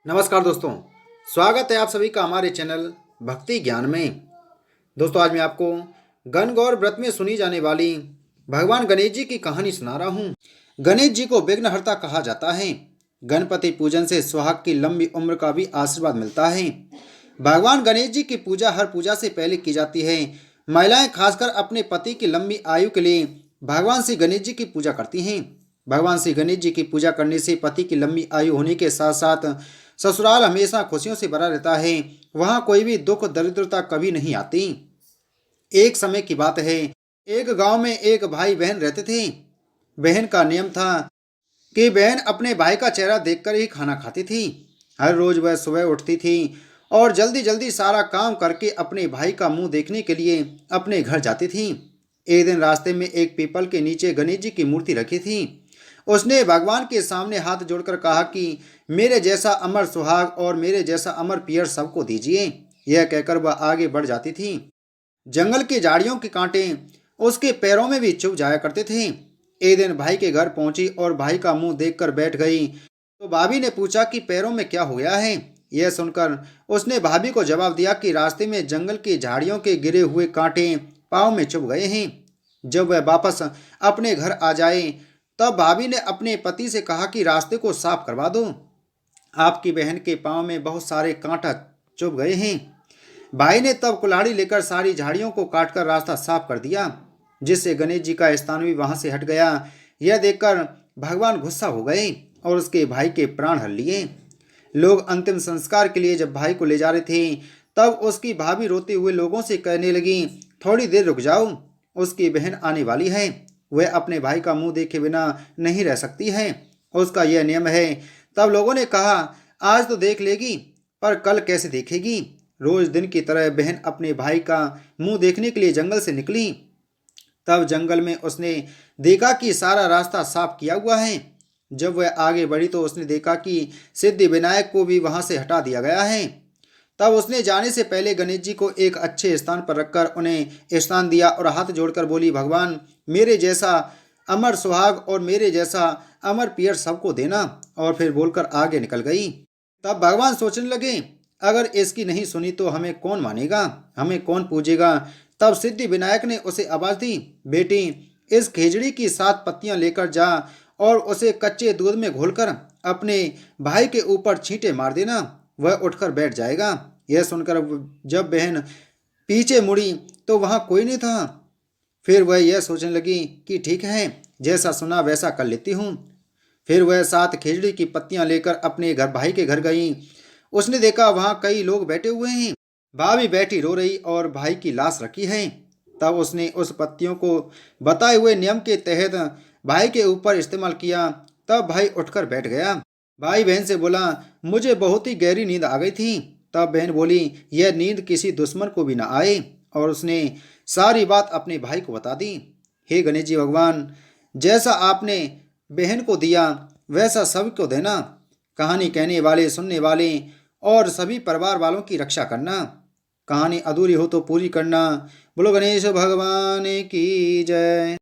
नमस्कार दोस्तों। स्वागत है आप सभी का हमारे चैनल भक्ति ज्ञान में। दोस्तों आज मैं आपको गणगौर व्रत में सुनी जाने वाली भगवान गणेश जी की कहानी सुना रहा हूँ। गणेश जी को विघ्नहर्ता कहा जाता है। गणपति पूजन से सुहाग की लंबी उम्र का भी आशीर्वाद मिलता है। भगवान गणेश जी की पूजा हर पूजा से पहले की जाती है। महिलाएं खासकर अपने पति की लंबी आयु के लिए भगवान श्री गणेश जी की पूजा करती हैं। भगवान श्री गणेश जी की पूजा करने से पति की लंबी आयु होने के साथ साथ ससुराल हमेशा खुशियों से भरा रहता है। वहाँ कोई भी दुख दरिद्रता कभी नहीं आती। एक समय की बात है, एक गांव में एक भाई बहन रहते थे। बहन का नियम था कि बहन अपने भाई का चेहरा देखकर ही खाना खाती थी। हर रोज वह सुबह उठती थी और जल्दी जल्दी सारा काम करके अपने भाई का मुंह देखने के लिए अपने घर जाती थी। एक दिन रास्ते में एक पीपल के नीचे गणेश जी की मूर्ति रखी थी। उसने भगवान के सामने हाथ जोड़कर कहा कि मेरे जैसा अमर सुहाग और मेरे जैसा अमर पियर सबको दीजिए। यह कहकर वह आगे बढ़ जाती थी। जंगल की झाड़ियों के कांटे उसके पैरों में भी चुभ जाया करते थे। एक दिन भाई के घर पहुंची और भाई का मुंह देखकर बैठ गई तो भाभी ने पूछा कि पैरों में क्या हो गया है। यह सुनकर उसने भाभी को जवाब दिया कि रास्ते में जंगल की झाड़ियों के गिरे हुए कांटे पाँव में चुभ गए हैं। जब वह वापस अपने घर आ जाए तब भाभी ने अपने पति से कहा कि रास्ते को साफ करवा दो, आपकी बहन के पाँव में बहुत सारे कांटा चुभ गए हैं। भाई ने तब कुल्हाड़ी लेकर सारी झाड़ियों को काटकर रास्ता साफ कर दिया, जिससे गणेश जी का स्थान भी वहां से हट गया। यह देखकर भगवान गुस्सा हो गए और उसके भाई के प्राण हर लिए। लोग अंतिम संस्कार के लिए जब भाई को ले जा रहे थे तब उसकी भाभी रोते हुए लोगों से कहने लगी, थोड़ी देर रुक जाओ, उसकी बहन आने वाली है। वह अपने भाई का मुंह देखे बिना नहीं रह सकती है, उसका यह नियम है। तब लोगों ने कहा, आज तो देख लेगी पर कल कैसे देखेगी। रोज दिन की तरह बहन अपने भाई का मुंह देखने के लिए जंगल से निकली। तब जंगल में उसने देखा कि सारा रास्ता साफ किया हुआ है। जब वह आगे बढ़ी तो उसने देखा कि सिद्धि विनायक को भी वहां से हटा दिया गया है। तब उसने जाने से पहले गणेश जी को एक अच्छे स्थान पर रखकर उन्हें स्नान दिया और हाथ जोड़कर बोली, भगवान मेरे जैसा अमर सुहाग और मेरे जैसा अमर पियर सबको देना। और फिर बोलकर आगे निकल गई। तब भगवान सोचने लगे, अगर इसकी नहीं सुनी तो हमें कौन मानेगा, हमें कौन पूजेगा। तब सिद्धि विनायक ने उसे आवाज दी, बेटी इस खिचड़ी की 7 पत्तियां लेकर जा और उसे कच्चे दूध में घोलकर अपने भाई के ऊपर छींटे मार देना, वह उठकर बैठ जाएगा। यह सुनकर जब बहन पीछे मुड़ी तो वहां कोई नहीं था। फिर वह यह सोचने लगी कि ठीक है, जैसा सुना वैसा कर लेती हूँ। फिर वह 7 खिचड़ी की पत्तियां लेकर अपने घर भाई के घर गई। उसने देखा वहां कई लोग बैठे हुए हैं। भाभी बैठी रो रही और भाई की लाश रखी है। तब उसने उस पत्तियों को बताए हुए नियम के तहत भाई के ऊपर इस्तेमाल किया। तब भाई उठकर बैठ गया। भाई बहन से बोला, मुझे बहुत ही गहरी नींद आ गई थी। तब बहन बोली, यह नींद किसी दुश्मन को भी ना आए। और उसने सारी बात अपने भाई को बता दी। हे गणेश जी भगवान, जैसा आपने बहन को दिया वैसा सबको देना। कहानी कहने वाले, सुनने वाले और सभी परिवार वालों की रक्षा करना। कहानी अधूरी हो तो पूरी करना। बोलो गणेश भगवान की जय।